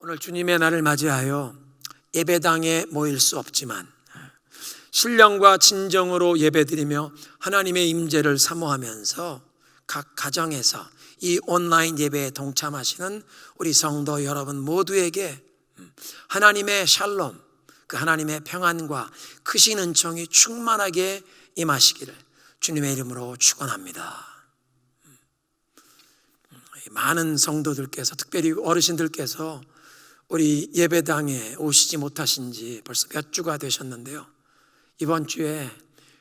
오늘 주님의 날을 맞이하여 예배당에 모일 수 없지만 신령과 진정으로 예배드리며 하나님의 임재를 사모하면서 각 가정에서 이 온라인 예배에 동참하시는 우리 성도 여러분 모두에게 하나님의 샬롬, 그 하나님의 평안과 크신 은총이 충만하게 임하시기를 주님의 이름으로 축원합니다. 많은 성도들께서, 특별히 어르신들께서 우리 예배당에 오시지 못하신 지 벌써 몇 주가 되셨는데요, 이번 주에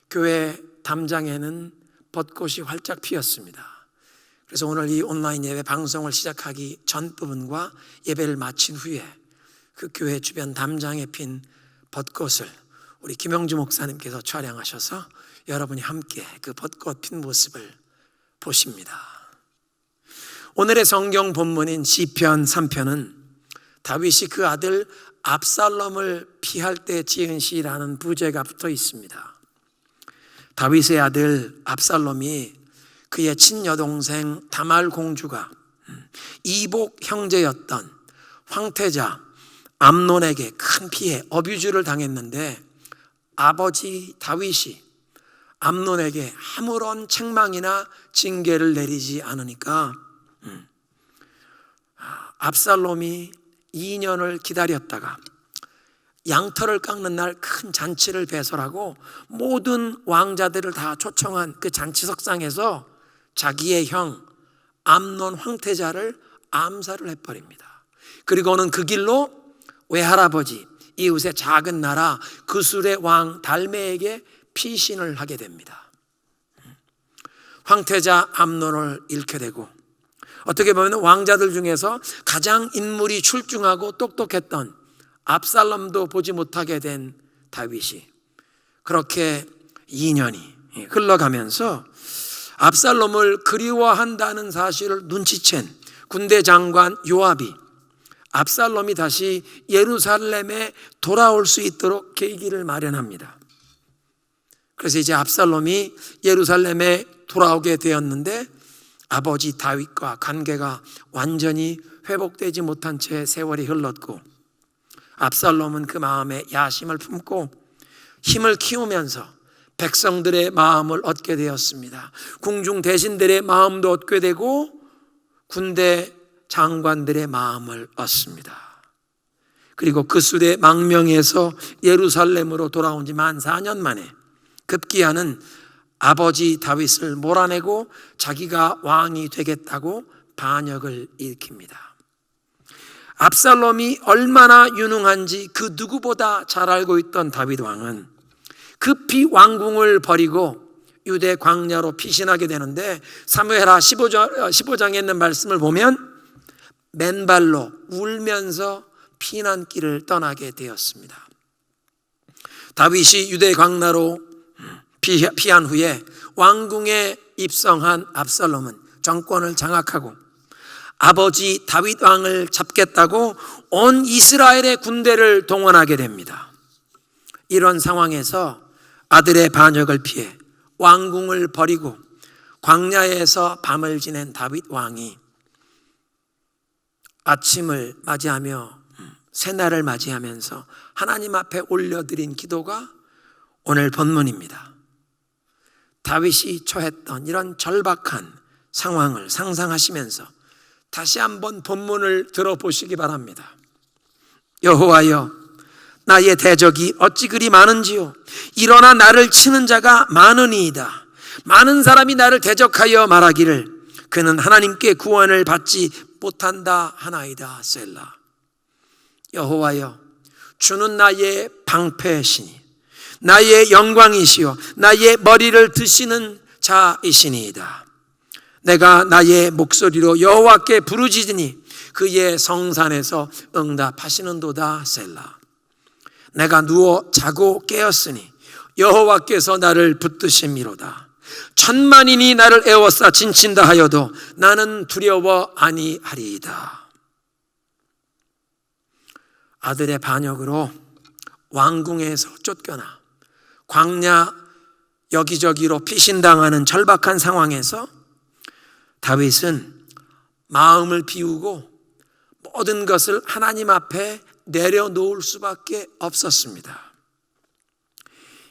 교회 담장에는 벚꽃이 활짝 피었습니다. 그래서 오늘 이 온라인 예배 방송을 시작하기 전 부분과 예배를 마친 후에 그 교회 주변 담장에 핀 벚꽃을 우리 김영주 목사님께서 촬영하셔서 여러분이 함께 그 벚꽃 핀 모습을 보십니다. 오늘의 성경 본문인 시편 3편은 다윗이 그 아들 압살롬을 피할 때 지은 시라는 부제가 붙어 있습니다. 다윗의 아들 압살롬이 그의 친여동생 다말 공주가 이복 형제였던 황태자 암논에게 큰 피해, 어뷰즈를 당했는데 아버지 다윗이 암논에게 아무런 책망이나 징계를 내리지 않으니까 압살롬이 2년을 기다렸다가 양털을 깎는 날 큰 잔치를 배설하고 모든 왕자들을 다 초청한 그 잔치석상에서 자기의 형 암논 황태자를 암살을 해버립니다. 그리고는 그 길로 외할아버지 이웃의 작은 나라 그술의 왕 달메에게 피신을 하게 됩니다. 황태자 암논을 잃게 되고, 어떻게 보면 왕자들 중에서 가장 인물이 출중하고 똑똑했던 압살롬도 보지 못하게 된 다윗이 그렇게 2년이 흘러가면서 압살롬을 그리워한다는 사실을 눈치챈 군대 장관 요압이 압살롬이 다시 예루살렘에 돌아올 수 있도록 계기를 마련합니다. 그래서 이제 압살롬이 예루살렘에 돌아오게 되었는데 아버지 다윗과 관계가 완전히 회복되지 못한 채 세월이 흘렀고, 압살롬은 그 마음에 야심을 품고 힘을 키우면서 백성들의 마음을 얻게 되었습니다. 궁중 대신들의 마음도 얻게 되고 군대 장관들의 마음을 얻습니다. 그리고 그술의 망명에서 예루살렘으로 돌아온 지 만 4년 만에 급기야는 아버지 다윗을 몰아내고 자기가 왕이 되겠다고 반역을 일으킵니다. 압살롬이 얼마나 유능한지 그 누구보다 잘 알고 있던 다윗 왕은 급히 왕궁을 버리고 유대 광야로 피신하게 되는데, 사무엘하 15장에 있는 말씀을 보면 맨발로 울면서 피난길을 떠나게 되었습니다. 다윗이 유대 광야로 피한 후에 왕궁에 입성한 압살롬은 정권을 장악하고 아버지 다윗 왕을 잡겠다고 온 이스라엘의 군대를 동원하게 됩니다. 이런 상황에서 아들의 반역을 피해 왕궁을 버리고 광야에서 밤을 지낸 다윗 왕이 아침을 맞이하며 새날을 맞이하면서 하나님 앞에 올려드린 기도가 오늘 본문입니다. 다윗이 처했던 이런 절박한 상황을 상상하시면서 다시 한번 본문을 들어보시기 바랍니다. 여호와여, 나의 대적이 어찌 그리 많은지요. 일어나 나를 치는 자가 많으니이다. 많은 사람이 나를 대적하여 말하기를 그는 하나님께 구원을 받지 못한다 하나이다. 셀라. 여호와여, 주는 나의 방패시니 나의 영광이시요 나의 머리를 드시는 자이시니이다. 내가 나의 목소리로 여호와께 부르짖으니 그의 성산에서 응답하시는도다. 셀라. 내가 누워 자고 깨었으니 여호와께서 나를 붙드심이로다. 천만인이 나를 에워싸 진친다 하여도 나는 두려워 아니하리이다. 아들의 반역으로 왕궁에서 쫓겨나 광야 여기저기로 피신당하는 절박한 상황에서 다윗은 마음을 비우고 모든 것을 하나님 앞에 내려놓을 수밖에 없었습니다.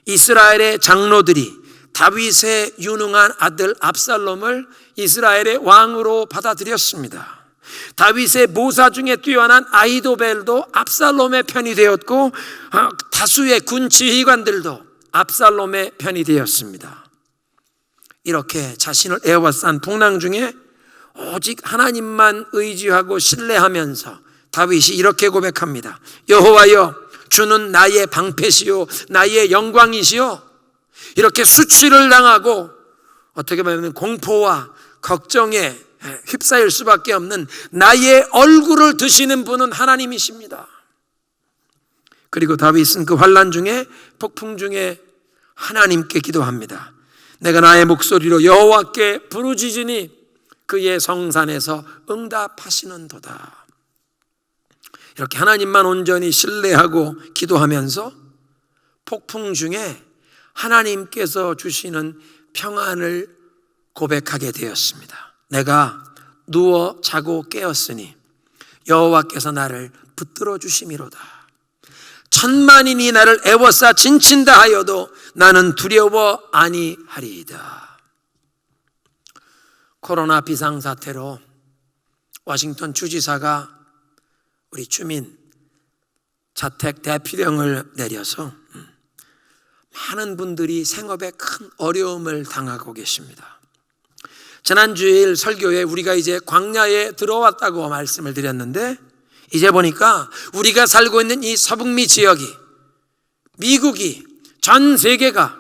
이스라엘의 장로들이 다윗의 유능한 아들 압살롬을 이스라엘의 왕으로 받아들였습니다. 다윗의 모사 중에 뛰어난 아히도벨도 압살롬의 편이 되었고, 다수의 군 지휘관들도 압살롬의 편이 되었습니다. 이렇게 자신을 에워싼 풍랑 중에 오직 하나님만 의지하고 신뢰하면서 다윗이 이렇게 고백합니다. 여호와여, 주는 나의 방패시요 나의 영광이시요. 이렇게 수치를 당하고 어떻게 보면 공포와 걱정에 휩싸일 수밖에 없는 나의 얼굴을 드시는 분은 하나님이십니다. 그리고 다윗은 그 환난 중에, 폭풍 중에 하나님께 기도합니다. 내가 나의 목소리로 여호와께 부르짖으니 그의 성산에서 응답하시는도다. 이렇게 하나님만 온전히 신뢰하고 기도하면서 폭풍 중에 하나님께서 주시는 평안을 고백하게 되었습니다. 내가 누워 자고 깨었으니 여호와께서 나를 붙들어 주심이로다. 천만인이 나를 애워싸 진친다 하여도 나는 두려워 아니하리이다. 코로나 비상사태로 워싱턴 주지사가 우리 주민 자택 대피령을 내려서 많은 분들이 생업에 큰 어려움을 당하고 계십니다. 지난주일 설교에 우리가 이제 광야에 들어왔다고 말씀을 드렸는데, 이제 보니까 우리가 살고 있는 이 서북미 지역이, 미국이, 전 세계가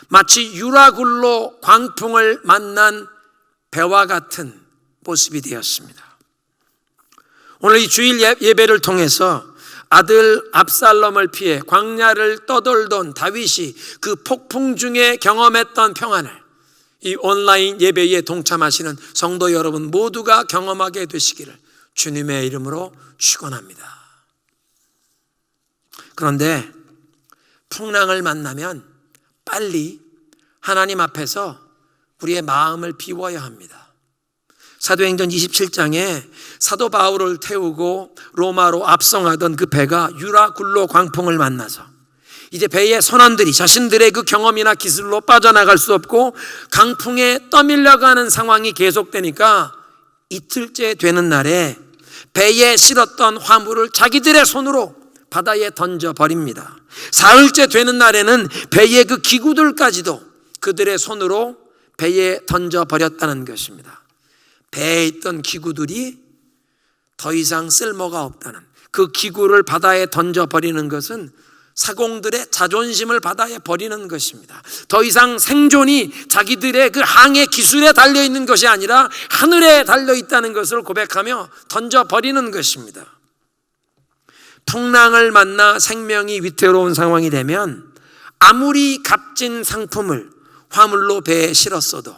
마치 유라굴로 광풍을 만난 배와 같은 모습이 되었습니다. 오늘 이 주일 예배를 통해서 아들 압살롬을 피해 광야를 떠돌던 다윗이 그 폭풍 중에 경험했던 평안을 이 온라인 예배에 동참하시는 성도 여러분 모두가 경험하게 되시기를 주님의 이름으로 축원합니다. 그런데 풍랑을 만나면 빨리 하나님 앞에서 우리의 마음을 비워야 합니다. 사도행전 27장에 사도 바울을 태우고 로마로 압송하던 그 배가 유라굴로 광풍을 만나서 이제 배의 선원들이 자신들의 그 경험이나 기술로 빠져나갈 수 없고 강풍에 떠밀려가는 상황이 계속되니까 이틀째 되는 날에 배에 실었던 화물을 자기들의 손으로 바다에 던져버립니다. 사흘째 되는 날에는 배의 그 기구들까지도 그들의 손으로 배에 던져버렸다는 것입니다. 배에 있던 기구들이 더 이상 쓸모가 없다는, 그 기구를 바다에 던져버리는 것은 사공들의 자존심을 바다에 버리는 것입니다. 더 이상 생존이 자기들의 그 항해 기술에 달려있는 것이 아니라 하늘에 달려있다는 것을 고백하며 던져버리는 것입니다. 풍랑을 만나 생명이 위태로운 상황이 되면 아무리 값진 상품을 화물로 배에 실었어도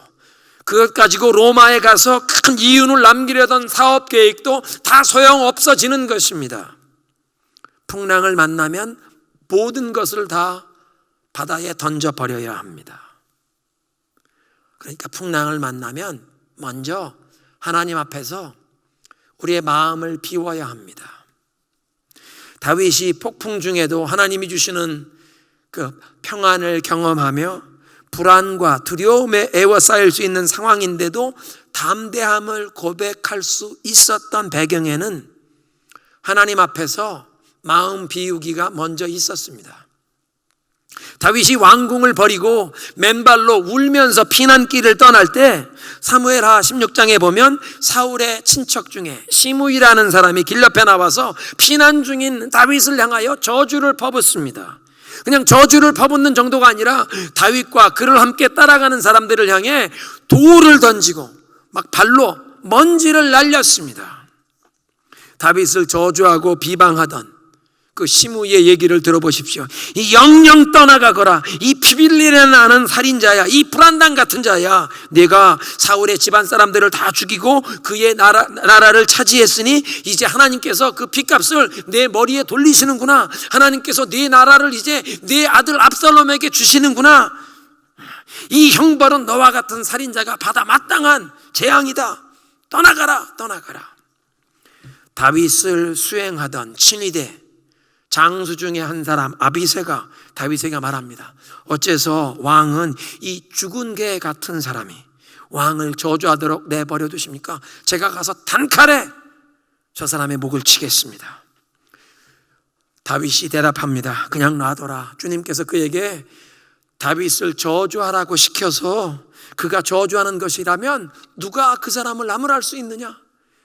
그것 가지고 로마에 가서 큰 이윤을 남기려던 사업 계획도 다 소용없어지는 것입니다. 풍랑을 만나면 모든 것을 다 바다에 던져버려야 합니다. 그러니까 풍랑을 만나면 먼저 하나님 앞에서 우리의 마음을 비워야 합니다. 다윗이 폭풍 중에도 하나님이 주시는 그 평안을 경험하며 불안과 두려움에 에워싸일 수 있는 상황인데도 담대함을 고백할 수 있었던 배경에는 하나님 앞에서 마음 비우기가 먼저 있었습니다. 다윗이 왕궁을 버리고 맨발로 울면서 피난길을 떠날 때 사무엘하 16장에 보면 사울의 친척 중에 시므이라는 사람이 길 옆에 나와서 피난 중인 다윗을 향하여 저주를 퍼붓습니다. 그냥 저주를 퍼붓는 정도가 아니라 다윗과 그를 함께 따라가는 사람들을 향해 돌을 던지고 막 발로 먼지를 날렸습니다. 다윗을 저주하고 비방하던 그 시므이의 얘기를 들어보십시오. 이 영영 떠나가거라, 이 피빌리를 나는 살인자야, 이 불안당 같은 자야, 내가 사울의 집안 사람들을 다 죽이고 그의 나라를 차지했으니 이제 하나님께서 그 핏값을 내 머리에 돌리시는구나, 하나님께서 내 나라를 이제 내 아들 압살롬에게 주시는구나, 이 형벌은 너와 같은 살인자가 받아 마땅한 재앙이다, 떠나가라, 떠나가라. 다윗을 수행하던 친위대 장수 중에 한 사람 아비새가 다윗에게 말합니다. 어째서 왕은 이 죽은 개 같은 사람이 왕을 저주하도록 내버려 두십니까? 제가 가서 단칼에 저 사람의 목을 치겠습니다. 다윗이 대답합니다. 그냥 놔둬라. 주님께서 그에게 다윗을 저주하라고 시켜서 그가 저주하는 것이라면 누가 그 사람을 나무랄 수 있느냐?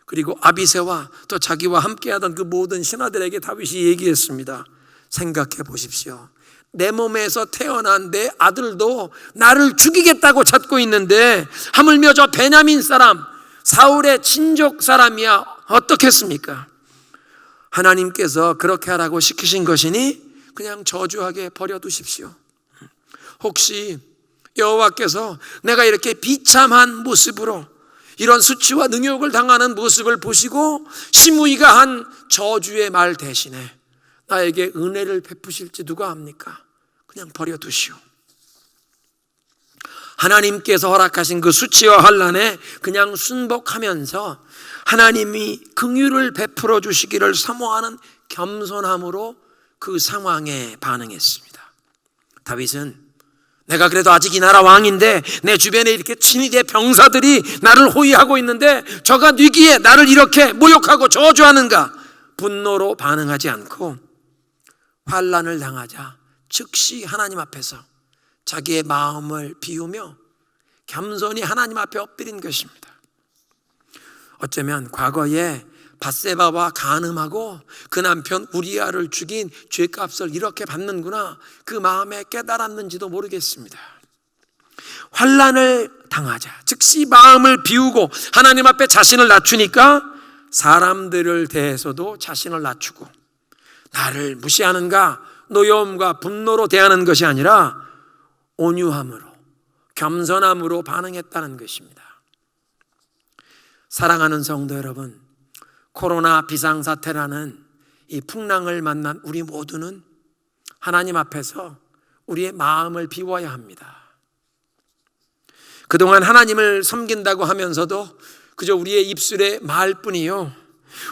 그리고 아비새와 또 자기와 함께하던 그 모든 신하들에게 다윗이 얘기했습니다. 생각해 보십시오. 내 몸에서 태어난 내 아들도 나를 죽이겠다고 찾고 있는데 하물며 저 베냐민 사람 사울의 친족 사람이야 어떻겠습니까? 하나님께서 그렇게 하라고 시키신 것이니 그냥 저주하게 버려두십시오. 혹시 여호와께서 내가 이렇게 비참한 모습으로 이런 수치와 능욕을 당하는 모습을 보시고 시므이가 한 저주의 말 대신에 나에게 은혜를 베푸실지 누가 압니까? 그냥 버려두시오. 하나님께서 허락하신 그 수치와 환난에 그냥 순복하면서 하나님이 긍휼을 베풀어 주시기를 사모하는 겸손함으로 그 상황에 반응했습니다. 다윗은 내가 그래도 아직 이 나라 왕인데 내 주변에 이렇게 친위대 병사들이 나를 호위하고 있는데 저가 뉘기에 나를 이렇게 모욕하고 저주하는가? 분노로 반응하지 않고 환난을 당하자 즉시 하나님 앞에서 자기의 마음을 비우며 겸손히 하나님 앞에 엎드린 것입니다. 어쩌면 과거에 밧세바와 간음하고 그 남편 우리아를 죽인 죄값을 이렇게 받는구나 그 마음에 깨달았는지도 모르겠습니다. 환난을 당하자 즉시 마음을 비우고 하나님 앞에 자신을 낮추니까 사람들을 대해서도 자신을 낮추고 나를 무시하는가 노여움과 분노로 대하는 것이 아니라 온유함으로 겸손함으로 반응했다는 것입니다. 사랑하는 성도 여러분, 코로나 비상사태라는 이 풍랑을 만난 우리 모두는 하나님 앞에서 우리의 마음을 비워야 합니다. 그동안 하나님을 섬긴다고 하면서도 그저 우리의 입술의 말뿐이요,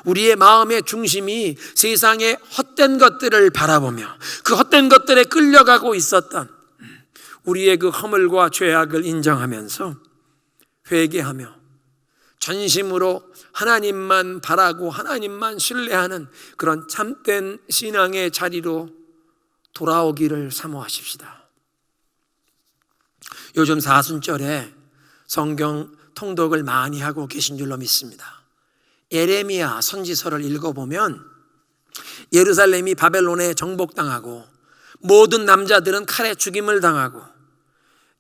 우리의 마음의 중심이 세상의 헛된 것들을 바라보며 그 헛된 것들에 끌려가고 있었던 우리의 그 허물과 죄악을 인정하면서 회개하며 전심으로 하나님만 바라고 하나님만 신뢰하는 그런 참된 신앙의 자리로 돌아오기를 사모하십시다. 요즘 사순절에 성경 통독을 많이 하고 계신 줄로 믿습니다. 예레미야 선지서를 읽어보면 예루살렘이 바벨론에 정복당하고 모든 남자들은 칼에 죽임을 당하고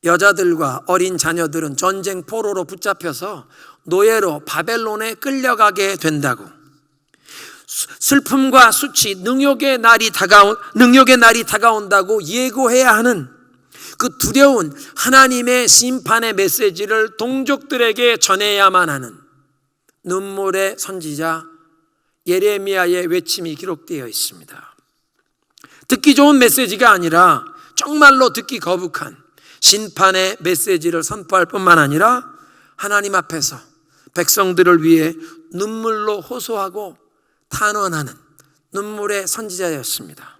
여자들과 어린 자녀들은 전쟁 포로로 붙잡혀서 노예로 바벨론에 끌려가게 된다고, 슬픔과 수치, 능욕의 날이 다가온다고 예고해야 하는 그 두려운 하나님의 심판의 메시지를 동족들에게 전해야만 하는 눈물의 선지자 예레미야의 외침이 기록되어 있습니다. 듣기 좋은 메시지가 아니라 정말로 듣기 거북한 심판의 메시지를 선포할 뿐만 아니라 하나님 앞에서 백성들을 위해 눈물로 호소하고 탄원하는 눈물의 선지자였습니다.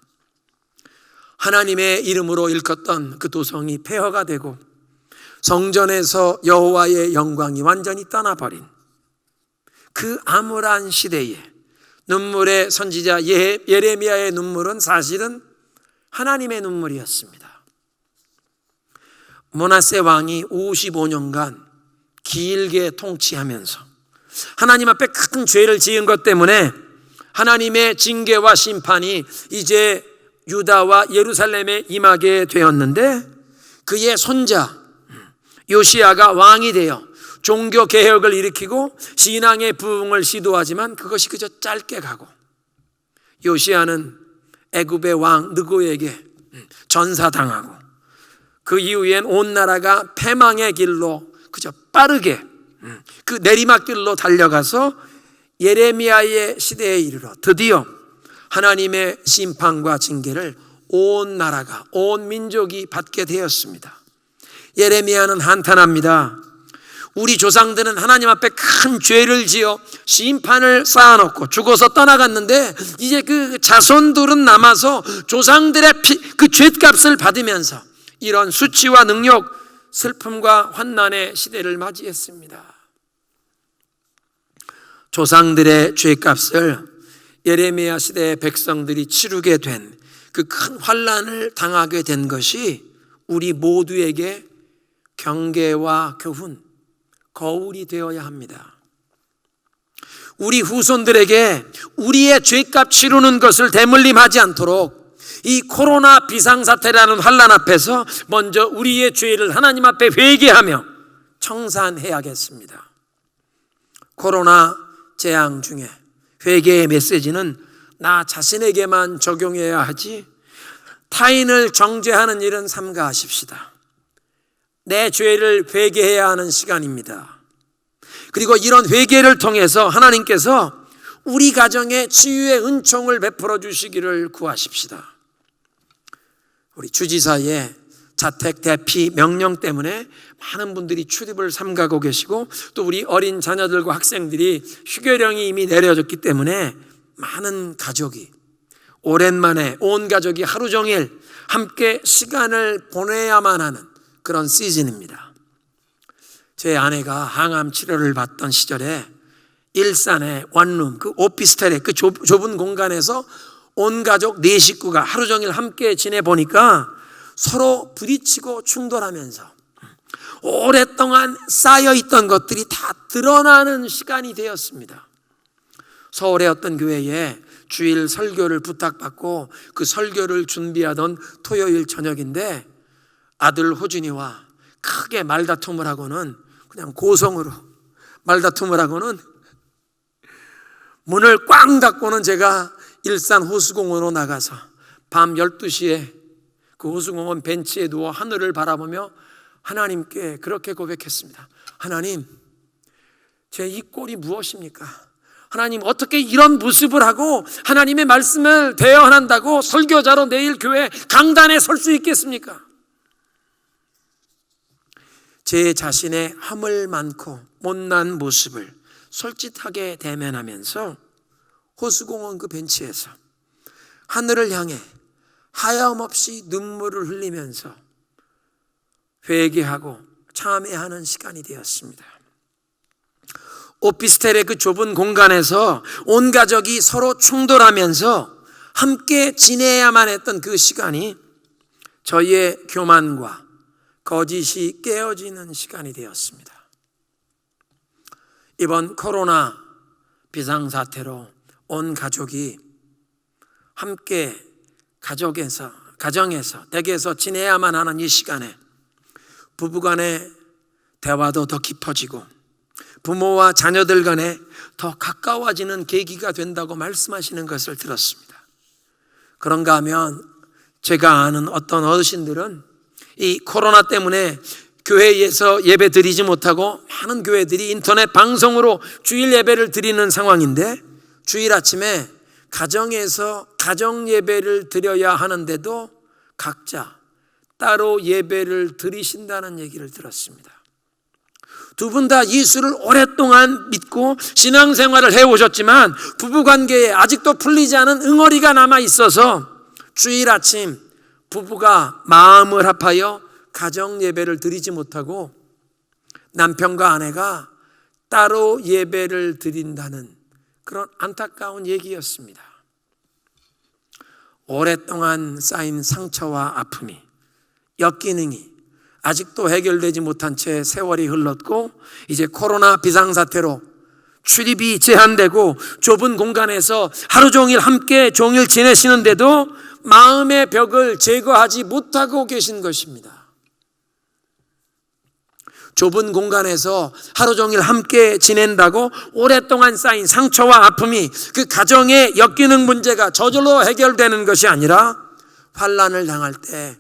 하나님의 이름으로 일컫던 그 도성이 폐허가 되고 성전에서 여호와의 영광이 완전히 떠나버린 그 암울한 시대에 눈물의 선지자 예레미야의 눈물은 사실은 하나님의 눈물이었습니다. 므낫세 왕이 55년간 길게 통치하면서 하나님 앞에 큰 죄를 지은 것 때문에 하나님의 징계와 심판이 이제 유다와 예루살렘에 임하게 되었는데, 그의 손자 요시야가 왕이 되어 종교 개혁을 일으키고 신앙의 부흥을 시도하지만 그것이 그저 짧게 가고, 요시야는 애굽의 왕 느고에게 전사당하고 그 이후엔 온 나라가 패망의 길로 그저 빠르게 그 내리막길로 달려가서 예레미야의 시대에 이르러 드디어 하나님의 심판과 징계를 온 나라가, 온 민족이 받게 되었습니다. 예레미야는 한탄합니다. 우리 조상들은 하나님 앞에 큰 죄를 지어 심판을 쌓아놓고 죽어서 떠나갔는데 이제 그 자손들은 남아서 조상들의 그 죄값을 받으면서 이런 수치와 능욕, 슬픔과 환난의 시대를 맞이했습니다. 조상들의 죄값을 예레미야 시대의 백성들이 치르게 된 그 큰 환난을 당하게 된 것이 우리 모두에게 경계와 교훈, 거울이 되어야 합니다. 우리 후손들에게 우리의 죄값 치르는 것을 대물림하지 않도록 이 코로나 비상사태라는 환난 앞에서 먼저 우리의 죄를 하나님 앞에 회개하며 청산해야겠습니다. 코로나 재앙 중에 회개의 메시지는 나 자신에게만 적용해야 하지 타인을 정죄하는 일은 삼가하십시다. 내 죄를 회개해야 하는 시간입니다. 그리고 이런 회개를 통해서 하나님께서 우리 가정에 치유의 은총을 베풀어 주시기를 구하십시다. 우리 주지사의 자택 대피 명령 때문에 많은 분들이 출입을 삼가고 계시고 또 우리 어린 자녀들과 학생들이 휴교령이 이미 내려졌기 때문에 많은 가족이 오랜만에 온 가족이 하루 종일 함께 시간을 보내야만 하는 그런 시즌입니다. 제 아내가 항암 치료를 받던 시절에 일산의 원룸 그 오피스텔의 그 좁은 공간에서 온 가족 4식구가 하루 종일 함께 지내보니까 서로 부딪히고 충돌하면서 오랫동안 쌓여있던 것들이 다 드러나는 시간이 되었습니다. 서울의 어떤 교회에 주일 설교를 부탁받고 그 설교를 준비하던 토요일 저녁인데 아들 호준이와 크게 말다툼을 하고는 그냥 고성으로 말다툼을 하고는 문을 꽝 닫고는 제가 일산 호수공원으로 나가서 밤 12시에 그 호수공원 벤치에 누워 하늘을 바라보며 하나님께 그렇게 고백했습니다. 하나님, 제 이 꼴이 무엇입니까? 하나님, 어떻게 이런 모습을 하고 하나님의 말씀을 대언한다고 설교자로 내일 교회 강단에 설 수 있겠습니까? 제 자신의 허물 많고 못난 모습을 솔직하게 대면하면서 호수공원 그 벤치에서 하늘을 향해 하염없이 눈물을 흘리면서 회개하고 참회하는 시간이 되었습니다. 오피스텔의 그 좁은 공간에서 온 가족이 서로 충돌하면서 함께 지내야만 했던 그 시간이 저희의 교만과 거짓이 깨어지는 시간이 되었습니다. 이번 코로나 비상사태로 온 가족이 함께 가정에서 댁에서 지내야만 하는 이 시간에 부부간의 대화도 더 깊어지고 부모와 자녀들 간에 더 가까워지는 계기가 된다고 말씀하시는 것을 들었습니다. 그런가 하면 제가 아는 어떤 어르신들은 이 코로나 때문에 교회에서 예배 드리지 못하고 많은 교회들이 인터넷 방송으로 주일 예배를 드리는 상황인데 주일 아침에 가정에서 가정 예배를 드려야 하는데도 각자 따로 예배를 드리신다는 얘기를 들었습니다. 두 분 다 예수를 오랫동안 믿고 신앙생활을 해오셨지만 부부관계에 아직도 풀리지 않은 응어리가 남아 있어서 주일 아침 부부가 마음을 합하여 가정 예배를 드리지 못하고 남편과 아내가 따로 예배를 드린다는 그런 안타까운 얘기였습니다. 오랫동안 쌓인 상처와 아픔이, 역기능이 아직도 해결되지 못한 채 세월이 흘렀고 이제 코로나 비상사태로 출입이 제한되고 좁은 공간에서 하루 종일 함께 종일 지내시는데도 마음의 벽을 제거하지 못하고 계신 것입니다. 좁은 공간에서 하루 종일 함께 지낸다고 오랫동안 쌓인 상처와 아픔이 그 가정의 역기능 문제가 저절로 해결되는 것이 아니라 환난을 당할 때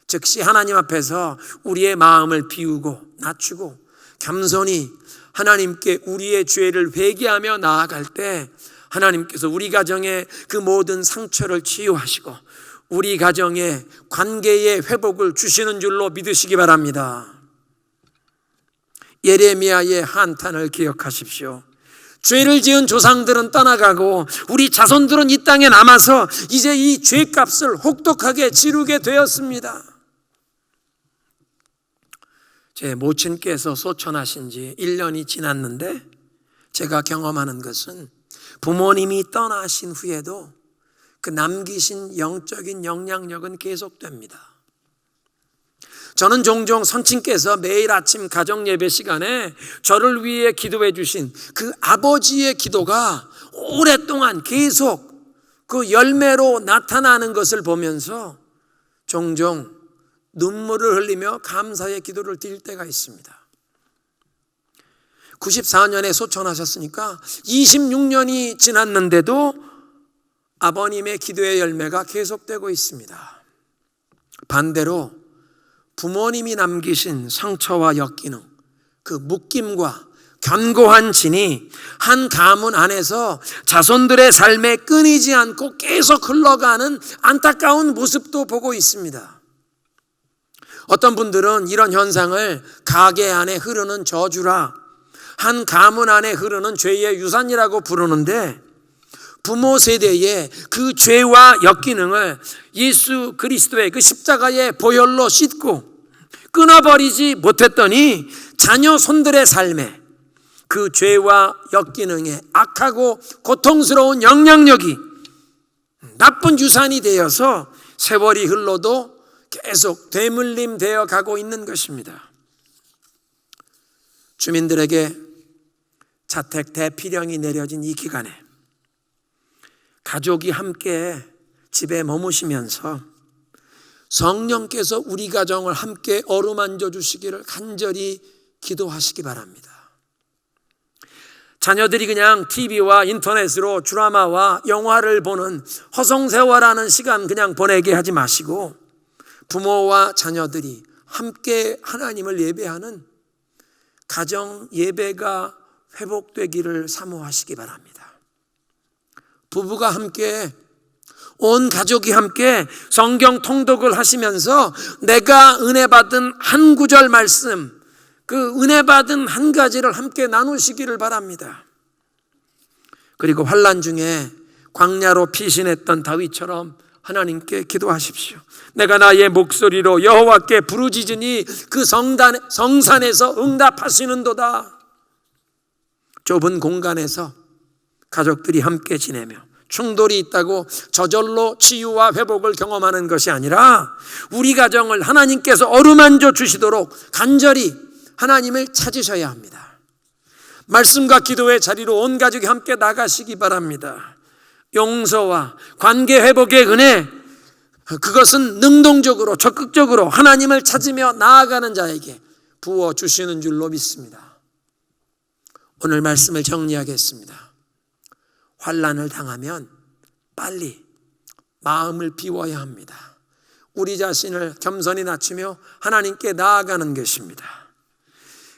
즉시 하나님 앞에서 우리의 마음을 비우고 낮추고 겸손히 하나님께 우리의 죄를 회개하며 나아갈 때 하나님께서 우리 가정의 그 모든 상처를 치유하시고 우리 가정의 관계의 회복을 주시는 줄로 믿으시기 바랍니다. 예레미야의 한탄을 기억하십시오. 죄를 지은 조상들은 떠나가고 우리 자손들은 이 땅에 남아서 이제 이 죄값을 혹독하게 치르게 되었습니다. 제 모친께서 소천하신 지 1년이 지났는데 제가 경험하는 것은 부모님이 떠나신 후에도 그 남기신 영적인 영향력은 계속됩니다. 저는 종종 선친께서 매일 아침 가정 예배 시간에 저를 위해 기도해 주신 그 아버지의 기도가 오랫동안 계속 그 열매로 나타나는 것을 보면서 종종 눈물을 흘리며 감사의 기도를 드릴 때가 있습니다. 94년에 소천하셨으니까 26년이 지났는데도 아버님의 기도의 열매가 계속되고 있습니다. 반대로 부모님이 남기신 상처와 역기능, 그 묶임과 견고한 진이 한 가문 안에서 자손들의 삶에 끊이지 않고 계속 흘러가는 안타까운 모습도 보고 있습니다. 어떤 분들은 이런 현상을 가게 안에 흐르는 저주라, 한 가문 안에 흐르는 죄의 유산이라고 부르는데, 부모 세대의 그 죄와 역기능을 예수 그리스도의 그 십자가의 보혈로 씻고 끊어버리지 못했더니 자녀 손들의 삶에 그 죄와 역기능의 악하고 고통스러운 영향력이 나쁜 유산이 되어서 세월이 흘러도 계속 되물림 되어 가고 있는 것입니다. 주민들에게 자택 대피령이 내려진 이 기간에 가족이 함께 집에 머무시면서 성령께서 우리 가정을 함께 어루만져 주시기를 간절히 기도하시기 바랍니다. 자녀들이 그냥 TV와 인터넷으로 드라마와 영화를 보는 허송세월하는 시간 그냥 보내게 하지 마시고 부모와 자녀들이 함께 하나님을 예배하는 가정 예배가 회복되기를 사모하시기 바랍니다. 부부가 함께, 온 가족이 함께 성경 통독을 하시면서 내가 은혜 받은 한 구절 말씀, 그 은혜 받은 한 가지를 함께 나누시기를 바랍니다. 그리고 환난 중에 광야로 피신했던 다윗처럼 하나님께 기도하십시오. 내가 나의 목소리로 여호와께 부르짖으니 그 성산에서 응답하시는도다. 좁은 공간에서 가족들이 함께 지내며 충돌이 있다고 저절로 치유와 회복을 경험하는 것이 아니라 우리 가정을 하나님께서 어루만져 주시도록 간절히 하나님을 찾으셔야 합니다. 말씀과 기도의 자리로 온 가족이 함께 나가시기 바랍니다. 용서와 관계 회복의 은혜, 그것은 능동적으로 적극적으로 하나님을 찾으며 나아가는 자에게 부어주시는 줄로 믿습니다. 오늘 말씀을 정리하겠습니다. 환난을 당하면 빨리 마음을 비워야 합니다. 우리 자신을 겸손히 낮추며 하나님께 나아가는 것입니다.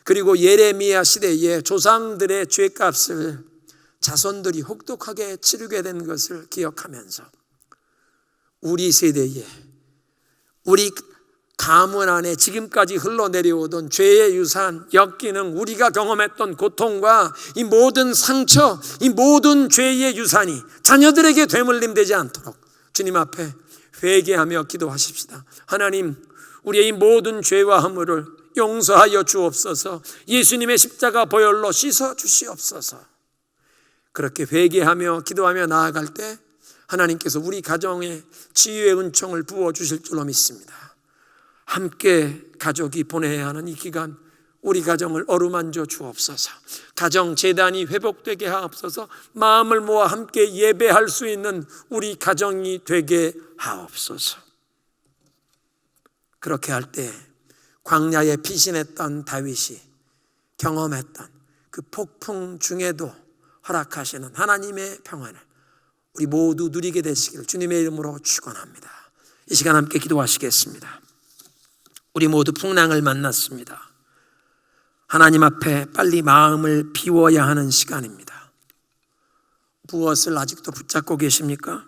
그리고 예레미야 시대의 조상들의 죄값을 자손들이 혹독하게 치르게 된 것을 기억하면서 우리 세대에, 우리 가문 안에 지금까지 흘러내려오던 죄의 유산, 역기능, 우리가 경험했던 고통과 이 모든 상처, 이 모든 죄의 유산이 자녀들에게 되물림되지 않도록 주님 앞에 회개하며 기도하십시다. 하나님, 우리의 이 모든 죄와 허물을 용서하여 주옵소서. 예수님의 십자가 보혈로 씻어 주시옵소서. 그렇게 회개하며 기도하며 나아갈 때 하나님께서 우리 가정에 치유의 은총을 부어주실 줄로 믿습니다. 함께 가족이 보내야 하는 이 기간 우리 가정을 어루만져 주옵소서. 가정 재단이 회복되게 하옵소서. 마음을 모아 함께 예배할 수 있는 우리 가정이 되게 하옵소서. 그렇게 할 때 광야에 피신했던 다윗이 경험했던 그 폭풍 중에도 허락하시는 하나님의 평안을 우리 모두 누리게 되시기를 주님의 이름으로 축원합니다. 이 시간 함께 기도하시겠습니다. 우리 모두 풍랑을 만났습니다. 하나님 앞에 빨리 마음을 비워야 하는 시간입니다. 무엇을 아직도 붙잡고 계십니까?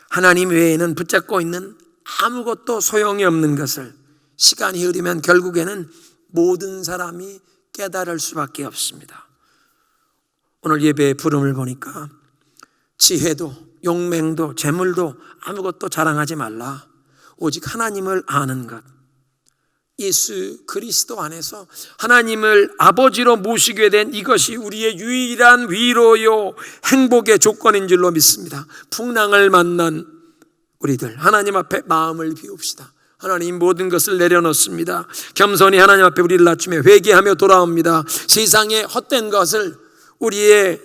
하나님 외에는 붙잡고 있는 아무것도 소용이 없는 것을 시간이 흐르면 결국에는 모든 사람이 깨달을 수밖에 없습니다. 오늘 예배의 부름을 보니까 지혜도 용맹도 재물도 아무것도 자랑하지 말라. 오직 하나님을 아는 것, 예수 그리스도 안에서 하나님을 아버지로 모시게 된 이것이 우리의 유일한 위로요 행복의 조건인 줄로 믿습니다. 풍랑을 만난 우리들 하나님 앞에 마음을 비웁시다. 하나님 모든 것을 내려놓습니다. 겸손히 하나님 앞에 우리를 낮추며 회개하며 돌아옵니다. 세상의 헛된 것을 우리의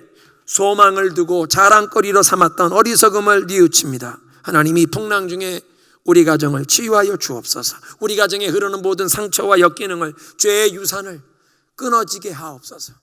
소망을 두고 자랑거리로 삼았던 어리석음을 뉘우칩니다. 하나님이 풍랑 중에 우리 가정을 치유하여 주옵소서. 우리 가정에 흐르는 모든 상처와 역기능을, 죄의 유산을 끊어지게 하옵소서.